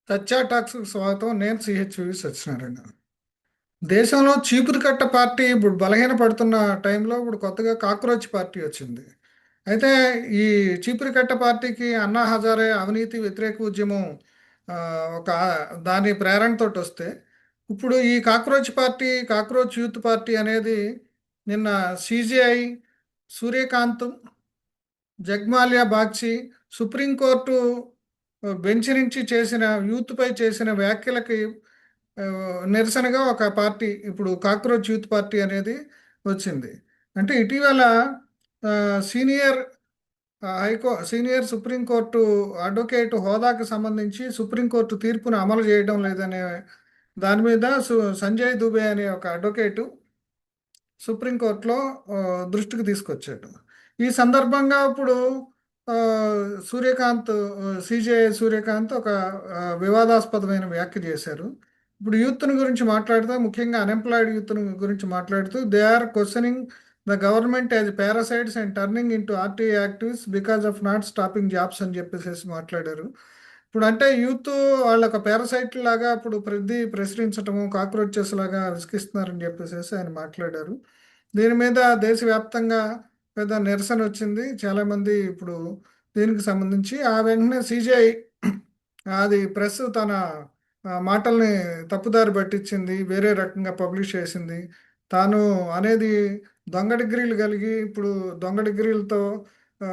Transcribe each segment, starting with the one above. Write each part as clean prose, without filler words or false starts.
సత్య టాక్స్కి స్వాగతం. నేను సిహెచ్వి సత్యనారాయణ. దేశంలో చీపురు కట్ట పార్టీ ఇప్పుడు బలహీన పడుతున్న టైంలో ఇప్పుడు కొత్తగా కాక్రోచ్ పార్టీ వచ్చింది. అయితే ఈ చీపురు కట్ట పార్టీకి అన్నా హజారే అవినీతి వ్యతిరేక ఉద్యమం ఆ, ఒక దాని ప్రేరణతోటి వస్తే ఇప్పుడు ఈ cockroach party, cockroach youth party అనేది నిన్న CJI, Suryakant, Joymalya Bagchi Supreme Court bench నుంచి చేసిన యూత్పై చేసిన వ్యాఖ్యలకి ఆ, నిరసనగా ఒక పార్టీ ఇప్పుడు కాక్రోచ్ యూత్ పార్టీ అనేది వచ్చింది. అంటే ఇటీవల ఆ, సీనియర్ సీనియర్ సుప్రీంకోర్టు అడ్వకేట్ హోదాకు సంబంధించి సుప్రీంకోర్టు తీర్పును అమలు చేయడం లేదనే దాని మీద సంజయ్ దుబే అనే ఒక అడ్వకేటు సుప్రీంకోర్టులో దృష్టికి తీసుకొచ్చాడు. ఈ సందర్భంగా ఇప్పుడు ఆ, సూర్యకాంత్, సూర్యకాంత్ ఒక వివాదాస్పదమైన వ్యాఖ్య చేశారు. ఇప్పుడు యూత్ని గురించి మాట్లాడుతూ, ముఖ్యంగా అన్ఎంప్లాయిడ్ యూత్ గురించి మాట్లాడుతూ, they are questioning the government as parasites and turning into RTI activists because of not stopping jobs అని చెప్పేసి మాట్లాడారు. ఇప్పుడు అంటే యూత్ వాళ్ళ ఒక పారాసైట్ లాగా ఇప్పుడు ప్రశ్నించటము, కాక్రోచెస్ లాగా విసిగిస్తున్నారని చెప్పేసి ఆయన మాట్లాడారు. దీని మీద దేశవ్యాప్తంగా పెద్ద నిరసన వచ్చింది. చాలామంది ఇప్పుడు దీనికి సంబంధించి ఆ వెంటనే సిజేఐ అది ప్రెస్ తన మాటల్ని తప్పుదారి పట్టించింది, వేరే రకంగా పబ్లిష్ చేసింది. తాను అనేది దొంగ డిగ్రీలు కలిగి ఇప్పుడు దొంగ డిగ్రీలతో ఆ,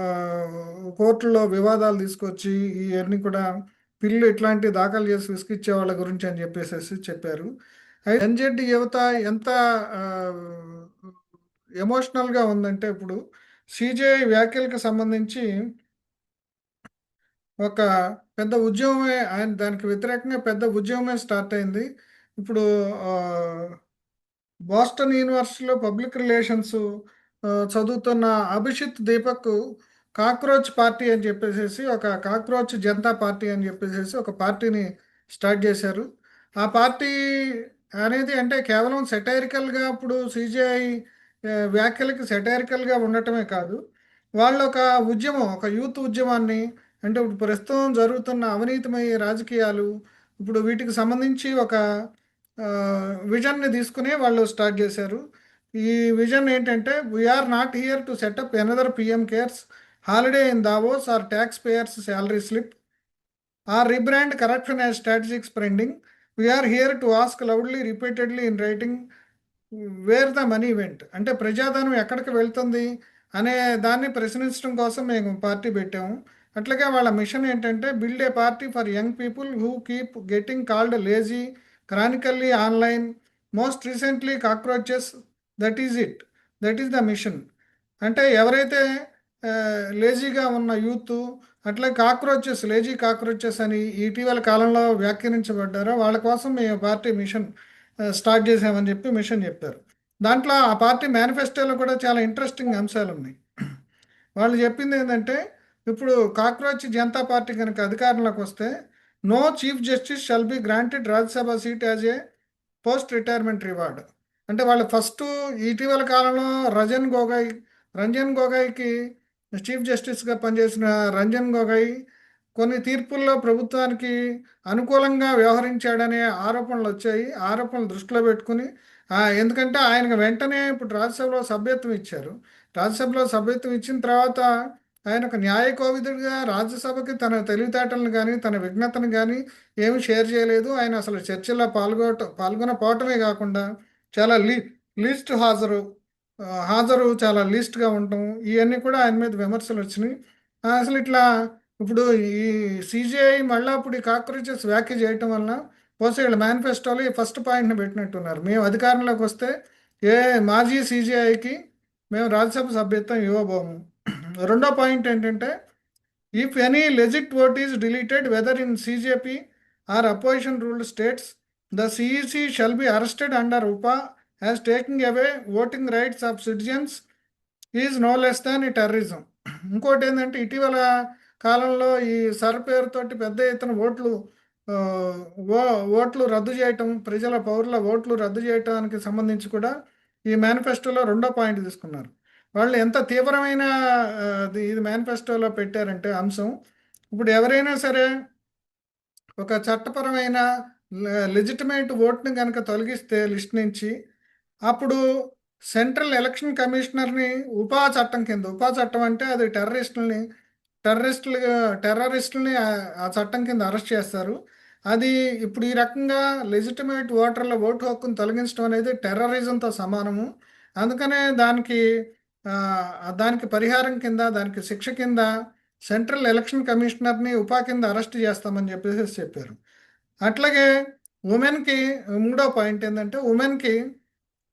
కోర్టులో వివాదాలు తీసుకొచ్చి ఇవన్నీ కూడా పిల్లు ఇట్లాంటి దాఖలు చేసి విసిగిచ్చే వాళ్ళ గురించి అని చెప్పేసి చెప్పారు. అయితే ఎన్జెడ్ యువత ఎంత ఎమోషనల్గా ఉందంటే ఇప్పుడు సిజేఐ వ్యాఖ్యలకు సంబంధించి ఒక పెద్ద ఉద్యమమే, ఆయన దానికి వ్యతిరేకంగా పెద్ద ఉద్యమమే స్టార్ట్ అయింది. ఇప్పుడు ఆ, బోస్టన్ యూనివర్సిటీలో పబ్లిక్ రిలేషన్స్ చదువుతున్న అభిషిత్ దీపక్ కాక్రోచ్ పార్టీ అని చెప్పేసి, ఒక కాక్రోచ్ జనతా పార్టీ అని చెప్పేసి ఒక పార్టీని స్టార్ట్ చేశారు. ఆ పార్టీ అనేది అంటే కేవలం సెటైరికల్గా ఇప్పుడు సిజేఐ వ్యాఖ్యలకి సెటైరికల్గా ఉండటమే కాదు, వాళ్ళు ఒక ఉద్యమం, ఒక యూత్ ఉద్యమాన్ని, అంటే ఇప్పుడు ప్రస్తుతం జరుగుతున్న అవినీతిమయ రాజకీయాలు, ఇప్పుడు వీటికి సంబంధించి ఒక ఆ, విజన్ని తీసుకుని వాళ్ళు స్టార్ట్ చేశారు. ఈ విజన్ ఏంటంటే, we're not here to set up another PM cares holiday in Davos or tax payers salary slip or rebrand corruption as strategic spending. We're here to ask loudly repeatedly in writing where the money went. అంటే ప్రజాధనం ఎక్కడికి వెళ్తుంది అనే దాన్ని ప్రశ్నించడం కోసం మేము party పెట్టాము. అట్లాగే వాళ్ళ మిషన్ ఏంటంటే, build a party for young people who keep getting called lazy, chronically online, most recently cockroaches, that is it, that is the mission. అంటే ఎవరైతే లేజీగా ఉన్న యూత్, అట్లా కాక్రోచెస్, లేజీ కాక్రోచెస్ అని ఇటీవల కాలంలో వ్యాఖ్యానించబడ్డారో వాళ్ళ కోసం మేము పార్టీ మిషన్ స్టార్ట్ చేసామని చెప్పి మిషన్ చెప్పారు. దాంట్లో ఆ పార్టీ మేనిఫెస్టోలో కూడా చాలా ఇంట్రెస్టింగ్ అంశాలు ఉన్నాయి. వాళ్ళు చెప్పింది ఏంటంటే, ఇప్పుడు కాక్రోచ్ జనతా పార్టీ కనుక అధికారంలోకి వస్తే, no chief justice shall be granted Rajya Sabha seat as a post retirement reward. అంటే వాళ్ళు ఫస్ట్ ఇటీవల కాలంలో రంజన్ గొగోయ్కి చీఫ్ జస్టిస్గా పనిచేసిన రంజన్ గొగోయ్ కొన్ని తీర్పుల్లో ప్రభుత్వానికి అనుకూలంగా వ్యవహరించాడనే ఆరోపణలు వచ్చాయి. ఆరోపణలు దృష్టిలో పెట్టుకుని ఎందుకంటే ఆయనకు వెంటనే ఇప్పుడు రాజ్యసభలో సభ్యత్వం ఇచ్చారు. రాజ్యసభలో సభ్యత్వం ఇచ్చిన తర్వాత ఆయన ఒక న్యాయ కోవిదుడిగా రాజ్యసభకి తన తెలివితేటలను కానీ తన విఘ్నతను కానీ ఏమి షేర్ చేయలేదు. ఆయన అసలు చర్చల్లో పాల్గొనపోవటమే కాకుండా చాలా లీస్ట్ హాజరు చాలా లీస్ట్గా ఉండటం, ఇవన్నీ కూడా ఆయన మీద విమర్శలు వచ్చినాయి. అసలు ఇట్లా ఇప్పుడు ఈ సిజేఐ మళ్ళీ ఇప్పుడు ఈ కాక్రోచెస్ వ్యాఖ్య చేయటం వలన బహుశా వీళ్ళ మేనిఫెస్టోలో ఈ ఫస్ట్ పాయింట్ని పెట్టినట్టున్నారు, మేము అధికారంలోకి వస్తే ఏ మాజీ సిజేఐకి మేము రాజ్యసభ సభ్యత్వం ఇవ్వబోము. రెండో పాయింట్ ఏంటంటే, if any legit vote is deleted whether in BJP or opposition ruled states, the CEC shall be arrested under UAPA as taking away voting rights of citizens is no less than ఈ terrorism. ఇంకోటి ఏంటంటే, ఇటీవల కాలంలో ఈ sir పేరుతోటి పెద్ద ఎత్తున ఆ, ఓట్లు రద్దు చేయటం, పౌరుల ఓట్లు రద్దు చేయటానికి సంబంధించి కూడా ఈ మేనిఫెస్టోలో రెండో పాయింట్ తీసుకున్నారు. వాళ్ళు ఎంత తీవ్రమైన ఇది మేనిఫెస్టోలో పెట్టారంటే అంశం, ఇప్పుడు ఎవరైనా సరే ఒక చట్టపరమైన లెజిటిమేట్ ఓట్‌ని గనక తొలగిస్తే లిస్ట్ నుంచి, అప్పుడు సెంట్రల్ ఎలక్షన్ కమిషనర్‌ని చట్టం కింద చట్టం అంటే అది టెర్రరిస్టులుగా టెర్రరిస్టులని ఆ చట్టం కింద అరెస్ట్ చేస్తారు. అది ఇప్పుడు ఈ రకంగా లెజిటిమేట్ ఓటర్ల ఓటు హక్కును తొలగించడం అనేది టెర్రరిజంతో సమానము. అందుకనే దానికి పరిహారం కింద, దానికి శిక్ష కింద సెంట్రల్ ఎలక్షన్ కమిషనర్‌ని కింద అరెస్ట్ చేస్తామని చెప్పారు. అట్లాగే ఉమెన్‌కి మూడో పాయింట్ ఏందంటే ఉమెన్‌కి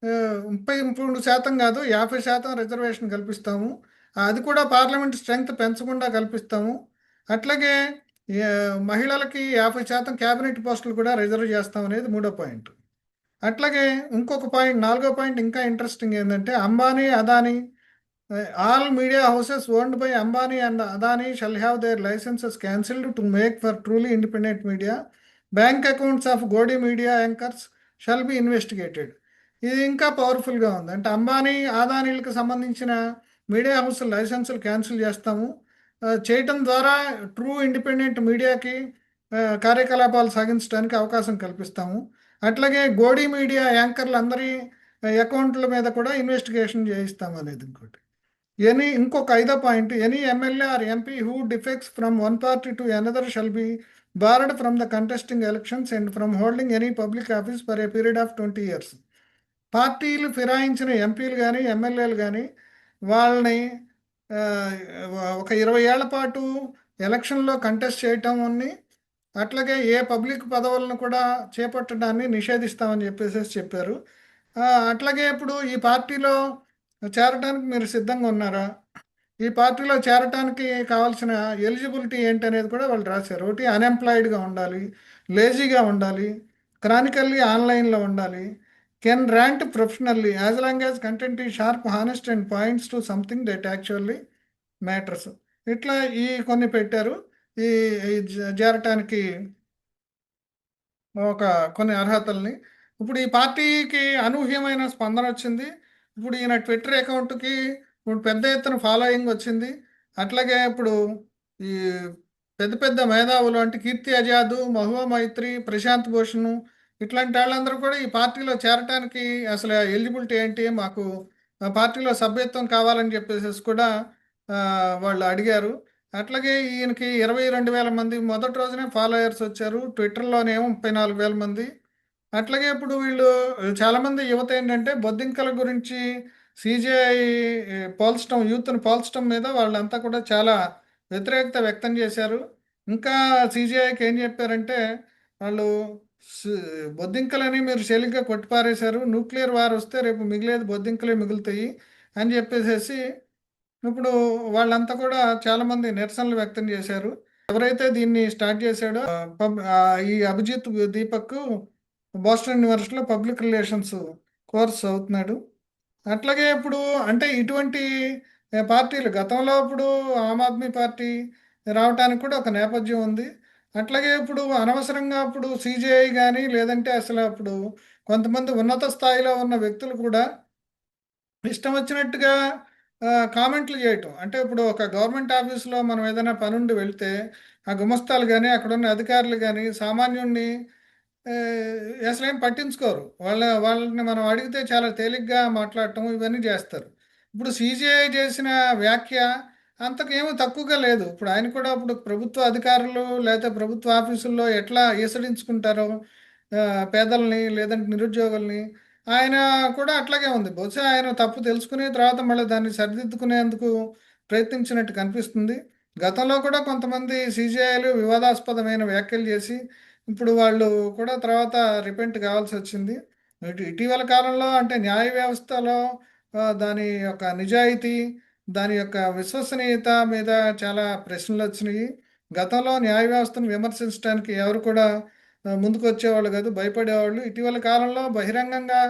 33% కాదు 50% రిజర్వేషన్ కల్పిస్తాము. అది కూడా పార్లమెంట్ స్ట్రెంగ్త్ పెంచకుండా కల్పిస్తాము. అట్లాగే మహిళలకి 50% క్యాబినెట్ పోస్టులు కూడా రిజర్వ్ చేస్తామనేది మూడో పాయింట్. అట్లాగే ఇంకొక పాయింట్ నాలుగో పాయింట్ ఇంకా ఇంట్రెస్టింగ్ ఏందంటే Ambani, Adani all media houses owned by Ambani and Adani shall have their licences cancelled to make for truly independent media. Bank accounts of Godi media anchors shall be investigated. ఇది ఇంకా పవర్ఫుల్గా ఉంది. అంటే అంబానీ, అదానీలకు సంబంధించిన మీడియా హౌస్ లైసెన్సులు క్యాన్సిల్ చేస్తాము. చేయటం ద్వారా ట్రూ ఇండిపెండెంట్ మీడియాకి కార్యకలాపాలు సాగించడానికి అవకాశం కల్పిస్తాము. అట్లాగే గోడీ మీడియా యాంకర్లు అందరి అకౌంట్ల మీద కూడా ఇన్వెస్టిగేషన్ చేయిస్తాం అనేది ఇంకోటి. ఇంకొక ఐదో point, any MLA or MP who defects from one party to another shall be board from the contesting elections and from holding any public office for a period of 20 years. పార్టీలు ఫిరాయించిన ఎంపీలు కానీ ఎమ్మెల్యేలు కానీ వాళ్ళని ఆ, ఒక 20 ఏళ్ల పాటు ఎలక్షన్లో కంటెస్ట్ చేయటం, అట్లాగే ఏ పబ్లిక్ పదవులను కూడా చేపట్టడాన్ని నిషేధిస్తామని చెప్పారు. అట్లాగే ఇప్పుడు ఈ పార్టీలో చేరడానికి మీరు సిద్ధంగా ఉన్నారా? ఈ పార్టీలో చేరటానికి కావాల్సిన ఎలిజిబిలిటీ ఏంటనేది కూడా వాళ్ళు రాశారు. ఒకటి అన్ఎంప్లాయిడ్గా ఉండాలి, లేజీగా ఉండాలి, క్రానికల్లీ ఆన్లైన్లో ఉండాలి, can rant professionally as long as content is sharp honest and points to something that actually matters. ఇట్లా ఈ కొన్ని పెట్టారు. ఈ ఈ చేరటానికి ఒక కొన్ని అర్హతల్ని. ఇప్పుడు ఈ పార్టీకి అనూహ్యమైన స్పందన వచ్చింది. ఇప్పుడు ఈయన ట్విట్టర్ అకౌంట్‌కి ఇప్పుడు పెద్ద ఎత్తున ఫాలోయింగ్ వచ్చింది. అట్లాగే ఇప్పుడు ఈ పెద్ద పెద్ద మేధావులు అంటే కీర్తి ఆజాద్, మహువా మైత్రి, ప్రశాంత్ భూషణ్ ఇట్లాంటి వాళ్ళందరూ కూడా ఈ పార్టీలో చేరటానికి అసలు ఎలిజిబిలిటీ ఏంటి? మాకు పార్టీలో సభ్యత్వం కావాలని చెప్పేసేసి కూడా వాళ్ళు అడిగారు. అట్లాగే ఈయనకి 22,000 మంది మొదటి రోజునే ఫాలోయర్స్ వచ్చారు. ట్విట్టర్‌లోనేమో 34,000 మంది. అట్లాగే ఇప్పుడు వీళ్ళు చాలామంది యువత ఏంటంటే బొద్దింకల గురించి సీజేఐ పోల్చడం, యూత్‌ని పోల్చడం మీద వాళ్ళంతా కూడా చాలా వ్యతిరేకత వ్యక్తం చేశారు. ఇంకా సీజేఐకి ఏం చెప్పారంటే వాళ్ళు స్ బొద్దింకలని మీరు సరిగ్గా కొట్టిపారేశారు. న్యూక్లియర్ వార్ వస్తే రేపు మిగిలేది బొద్దింకలే మిగులుతాయి అని చెప్పేసేసి ఇప్పుడు వాళ్ళంతా కూడా చాలామంది నిరసనలు వ్యక్తం చేశారు. ఎవరైతే దీన్ని స్టార్ట్ చేశాడో ఈ అభిజిత్ దీపక్ బోస్టన్ యూనివర్సిటీలో పబ్లిక్ రిలేషన్స్ కోర్స్ అవుతున్నాడు. అట్లాగే ఇప్పుడు అంటే ఇటువంటి పార్టీలు గతంలో ఇప్పుడు ఆమ్ ఆద్మీ పార్టీ రావటానికి కూడా ఒక నేపథ్యం ఉంది. అట్లాగే ఇప్పుడు అనవసరంగా ఇప్పుడు సీజేఐ కానీ లేదంటే అసలు అప్పుడు కొంతమంది ఉన్నత స్థాయిలో ఉన్న వ్యక్తులు కూడా ఇష్టం వచ్చినట్టుగా కామెంట్లు చేయటం. అంటే ఇప్పుడు ఒక గవర్నమెంట్ ఆఫీస్‌లో మనం ఏదైనా పనుండి వెళ్తే, ఆ గుమస్తాలు గాని, అక్కడున్న అధికారులు గాని, సామాన్యుడిని అసలేం పట్టించుకోరు. వాళ్ళని మనం అడిగితే చాలా తేలిగ్గా మాట్లాడటం ఇవన్నీ చేస్తారు. ఇప్పుడు సీజేఐ చేసిన వ్యాఖ్య అంతకేమీ తక్కువగా లేదు. ఇప్పుడు ఆయన కూడా ఇప్పుడు ప్రభుత్వ అధికారులు లేతే ప్రభుత్వ ఆఫీసుల్లో ఎట్లా ఈసడించుకుంటారో పేదల్ని లేదంటే నిరుద్యోగుల్ని, ఆయన కూడా అట్లాగే ఉంది. బహుశా ఆయన తప్పు తెలుసుకుని తర్వాత మళ్ళీ దాన్ని సరిదిద్దుకునేందుకు ప్రయత్నించినట్టు కనిపిస్తుంది. గతంలో కూడా కొంతమంది సీజేఐలు వివాదాస్పదమైన వ్యాఖ్యలు చేసి ఇప్పుడు వాళ్ళు కూడా తర్వాత రిపెంట్ కావాల్సి వచ్చింది. ఇటీవల కాలంలో అంటే న్యాయ వ్యవస్థలో దాని యొక్క నిజాయితీ, దాని యొక్క విశ్వసనీయత మీద చాలా ప్రశ్నలు వచ్చినాయి. గతంలో న్యాయ వ్యవస్థను విమర్శించడానికి ఎవరు కూడా ముందుకు వచ్చేవాళ్ళు కాదు, భయపడేవాళ్ళు. ఇటీవల కాలంలో బహిరంగంగా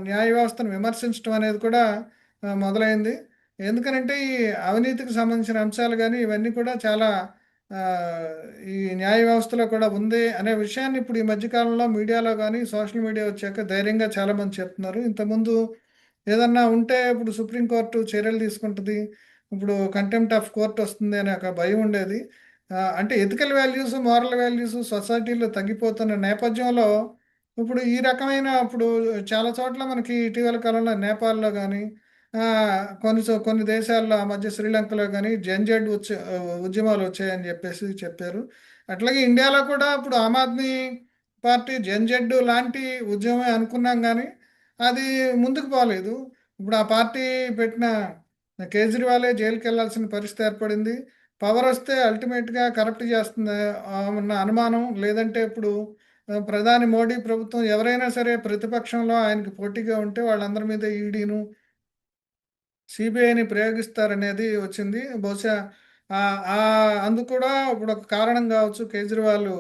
న్యాయ వ్యవస్థను విమర్శించడం అనేది కూడా మొదలైంది. ఎందుకనంటే ఈ అవినీతికి సంబంధించిన అంశాలు కానీ ఇవన్నీ కూడా చాలా ఆ, ఈ న్యాయ వ్యవస్థలో కూడా ఉంది అనే విషయాన్ని ఇప్పుడు ఈ మధ్యకాలంలో మీడియాలో కానీ సోషల్ మీడియా వచ్చాక ధైర్యంగా చాలామంది చెప్తున్నారు. ఇంతకుముందు ఏదన్నా ఉంటే ఇప్పుడు సుప్రీంకోర్టు చర్యలు తీసుకుంటుంది, ఇప్పుడు కంటెంప్ట్ ఆఫ్ కోర్ట్ వస్తుంది అనే ఒక భయం ఉండేది. అంటే ఎథికల్ వాల్యూస్, మోరల్ వాల్యూస్ సొసైటీలో తగ్గిపోతున్న నేపథ్యంలో ఇప్పుడు ఈ రకమైన ఇప్పుడు చాలా చోట్ల మనకి ఇటీవల కాలంలో నేపాల్‌లో గానీ, కొన్ని దేశాల్లో ఆ మధ్య శ్రీలంకలో గానీ జెన్‌జెడ్ ఉద్యమాలు వచ్చాయని జెప్పేసి చెప్పారు. అట్లాగే ఇండియాలో కూడా ఇప్పుడు ఆమ్ ఆద్మీ పార్టీ జెన్‌జెడ్ లాంటి ఉద్యమమే అనుకున్నాం గానీ, అది ముందుకు పోలేదు. ఇప్పుడు ఆ పార్టీ పెట్టిన కేజ్రీవాలే జైలుకెళ్ళాల్సిన పరిస్థితి ఏర్పడింది. పవరొస్తే అల్టిమేట్‌గా కరప్ట్ చేస్తుంది అన్న అనుమానం. లేదంటే ఇప్పుడు ప్రధాని మోడీ ప్రభుత్వం ఎవరైనా సరే ప్రతిపక్షంలో ఆయనకి పోటీగా ఉంటే వాళ్ళందరి మీద ఈడీను, సిబిఐని ప్రయోగిస్తారనేది వచ్చింది. బహుశా అందుకు కూడా ఇప్పుడు ఒక కారణం కావచ్చు కేజ్రీవాల్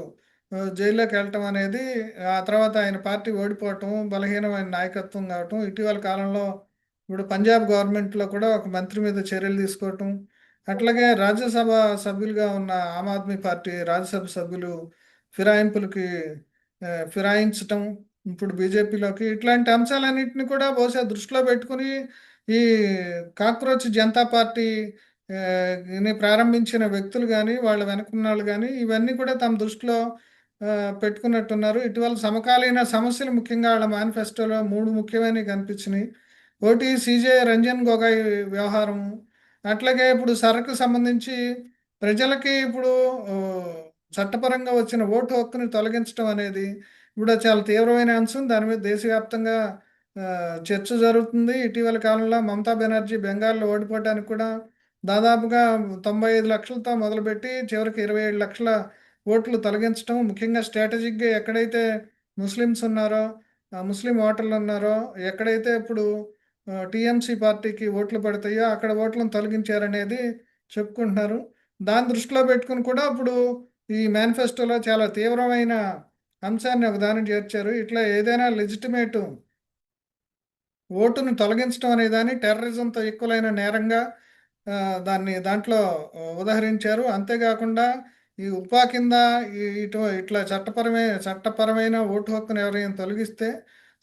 జైల్లోకెళ్ళటం అనేది. ఆ తర్వాత ఆయన పార్టీ ఓడిపోవటం, బలహీనమైన నాయకత్వం కావటం, ఇటీవల కాలంలో ఇప్పుడు పంజాబ్ గవర్నమెంట్‌లో కూడా ఒక మంత్రి మీద చర్యలు తీసుకోవటం, అట్లాగే రాజ్యసభ సభ్యులుగా ఉన్న ఆమ్ ఆద్మీ పార్టీ రాజ్యసభ సభ్యులు ఫిరాయింపులకి ఫిరాయించటం, ఇప్పుడు బీజేపీలోకి ఇట్లాంటి అంశాలన్నిటిని కూడా బహుశా దృష్టిలో పెట్టుకొని ఈ కాక్రోచ్ జనతా పార్టీ ని ప్రారంభించిన వ్యక్తులు గానీ, వాళ్ళ వెనకున్నోళ్ళు గానీ, ఇవన్నీ కూడా తమ దృష్టిలో పెట్టుకున్నట్టున్నారు. ఇటీవల సమకాలీన సమస్యలు ముఖ్యంగా వాళ్ళ మేనిఫెస్టోలో 3 ముఖ్యమైనవి కనిపించినియి. ఒకటి సీజే రంజన్ గొగోయ్ వ్యవహారం. అట్లాగే ఇప్పుడు సరకు సంబంధించి ప్రజలకి ఇప్పుడు ఆహ్, చట్టపరంగా వచ్చిన ఓటు హక్కుని తొలగించడం అనేది ఇప్పుడు అది చాలా తీవ్రమైన అంశం. దాని మీద దేశవ్యాప్తంగా చర్చ జరుగుతుంది. ఇటీవల కాలంలో మమతా బెనర్జీ బెంగాల్‌లో ఓడిపోవటానికి కూడా దాదాపుగా 95 లక్షలతో మొదలుపెట్టి చివరికి 27 లక్షల ఓట్లు తొలగించటం. ముఖ్యంగా స్ట్రాటజిక్‌గా ఎక్కడైతే ముస్లిమ్స్ ఉన్నారో, ముస్లిం ఓటర్లు ఉన్నారో, ఎక్కడైతే ఇప్పుడు టీఎంసీ పార్టీకి ఓట్లు పడతాయో అక్కడ ఓట్లను తొలగించారనేది చెప్పుకుంటున్నారు. దాన్ని దృష్టిలో పెట్టుకొని కూడా ఇప్పుడు ఈ మేనిఫెస్టోలో చాలా తీవ్రమైన అంశాన్ని ఒకదాన్ని చేర్చారు. ఇట్లా ఏదైనా లెజిటిమేట్ ఓటుని తొలగించడం అనే దాన్ని టెర్రరిజంతో ఈక్వలైన నేరంగా దాంట్లో ఉదహరించారు. అంతేగాకుండా ఈ ఉపా కింద ఇట్లా చట్టపరమైన ఓటు హక్కును ఎవరైనా తొలగిస్తే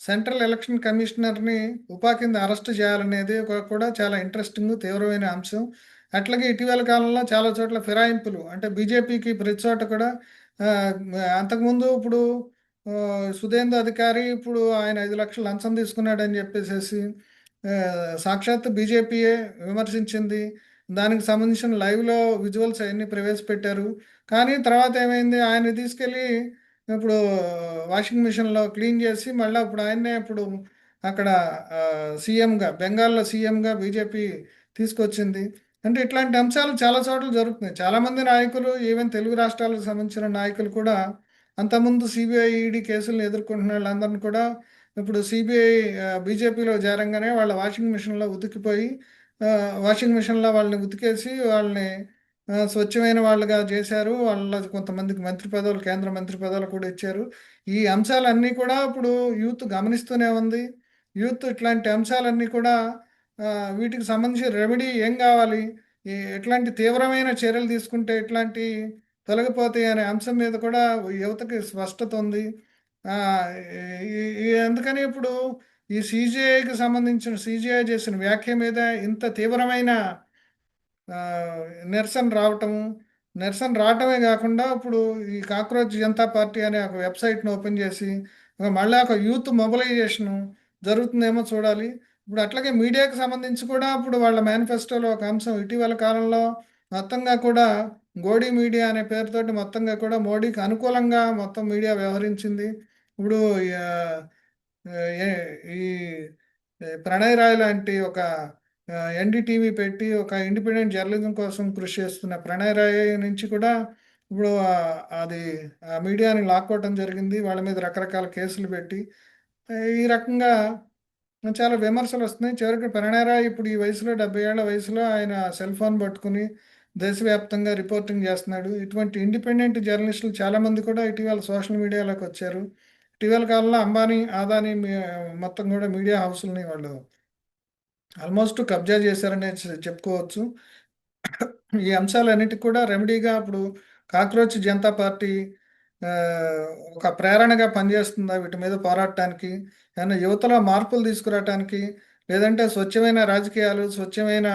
సెంట్రల్ ఎలక్షన్ కమిషనర్‌ని ఉపా కింద అరెస్ట్ చేయాలనేది కూడా చాలా ఇంట్రెస్టింగ్, తీవ్రమైన అంశం. అట్లాగే ఇటీవల కాలంలో చాలా చోట్ల ఫిరాయింపులు అంటే బీజేపీకి ప్రతి చోట కూడా ఆహ్, అంతకుముందు ఇప్పుడు సుధేందు అధికారి ఇప్పుడు ఆయన 5,00,000 లంచం తీసుకున్నాడని చెప్పేసేసి సాక్షాత్తు బీజేపీయే విమర్శించింది. దానికి సంబంధించిన లైవ్‌లో విజువల్స్ అయన్నీ ప్రవేశపెట్టారు. కానీ తర్వాత ఏమైంది ఆయన్ని తీసుకెళ్ళి ఇప్పుడు వాషింగ్ మిషన్‌లో క్లీన్ చేసి మళ్ళా ఇప్పుడు ఆయన్నే ఇప్పుడు అక్కడ సీఎంగా బెంగాల్‌లో సీఎంగా బీజేపీ తీసుకొచ్చింది. అంటే ఇట్లాంటి అంశాలు చాలా చోట్ల జరుగుతున్నాయి. చాలామంది నాయకులు ఈవెన్ తెలుగు రాష్ట్రాలకు సంబంధించిన నాయకులు కూడా అంతకుముందు సీబీఐ, ఈడీ కేసులను ఎదుర్కొంటున్న వాళ్ళందరిని కూడా ఇప్పుడు సిబిఐ బీజేపీలో చేరంగానే వాళ్ళ వాషింగ్ మిషన్‌లో ఉతికిపోయి వాషింగ్ మిషన్‌లో వాళ్ళని ఉతికేసి వాళ్ళని స్వచ్ఛమైన వాళ్ళుగా చేశారు. వాళ్ళలో కొంతమందికి మంత్రి పదవులు, కేంద్ర మంత్రి పదవులు కూడా ఇచ్చారు. ఈ అంశాలన్నీ కూడా ఇప్పుడు యూత్ గమనిస్తూనే ఉంది. యూత్ ఇట్లాంటి అంశాలన్నీ కూడా వీటికి సంబంధించి రెమెడీ ఏం గావాలి? ఎట్లాంటి తీవ్రమైన చర్యలు తీసుకుంటే ఇట్లాంటి తొలగిపోతాయి అనే అంశం మీద కూడా యువతకి స్పష్టత ఉంది. ఆహ్, ఈ ఈ అందుకని ఇప్పుడు ఈ సీజేఐ చేసిన వ్యాఖ్య మీద ఇంత తీవ్రమైన ఆహ్, నిరసన రావటము, నిరసన రావటమే గాకుండా ఇప్పుడు ఈ కాక్రోచ్ జనతా పార్టీ అనే ఒక వెబ్‌సైట్‌ని ఓపెన్ చేసి మళ్ళా ఒక యూత్ మొబిలైజేషను జరుగుతుందేమో చూడాలి. ఇప్పుడు అట్లాగే మీడియాకి సంబంధించి కూడా ఇప్పుడు వాళ్ళ మేనిఫెస్టోలో ఒక అంశం ఇటీవల కాలంలో మొత్తంగా కూడా గోడి మీడియా అనే పేరుతోటి మొత్తంగా కూడా మోడీకి అనుకూలంగా మొత్తం మీడియా వ్యవహరించింది. ఇప్పుడు ఆహ్, ఏ ఈ ప్రణయ్ రాయ్ లాంటి ఒక ఎన్‌డీటీవీ పెట్టి ఒక ఇండిపెండెంట్ జర్నలిజం కోసం కృషి చేస్తున్న ప్రణయ్ రాయ్ నుంచి కూడా ఇప్పుడు అది ఆ మీడియాని లాక్కోవటం జరిగింది. వాళ్ళ మీద రకరకాల కేసులు పెట్టి ఈ రకంగా చాలా విమర్శలొస్తున్నాయి. చివరికి ప్రణయ్ రాయ్ ఇప్పుడు ఈ వయసులో 70 ఏళ్ల వయసులో ఆయన సెల్ ఫోన్ పట్టుకొని దేశవ్యాప్తంగా రిపోర్టింగ్ చేస్తున్నాడు. ఇటువంటి ఇండిపెండెంట్ జర్నలిస్టులు చాలామంది కూడా ఇటీవల సోషల్ మీడియాలోకొచ్చారు. ఇటీవల కాలంలో అంబానీ, అదానీ మొత్తం కూడా మీడియా హౌసుల్ని వాళ్ళు ఆల్మోస్ట్ కబ్జా చేశారనే చెప్పుకోవచ్చు. ఈ అంశాలన్నిటికి కూడా రెమెడీగా ఇప్పుడు కాక్రోచ్ జనతా పార్టీ ఒక ప్రేరణగా పనిచేస్తుందా వీటి మీద పోరాడటానికి? ఏమన్నా యువతలో మార్పులు తీసుకురావటానికి, లేదంటే స్వచ్ఛమైన రాజకీయాలు, స్వచ్ఛమైన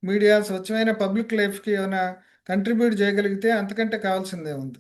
మీడియా, స్వచ్ఛమైన పబ్లిక్ లైఫ్‌కి ఏమైనా కంట్రిబ్యూట్ చేయగలిగితే అంతకంటే కావాల్సిందే ఉంది.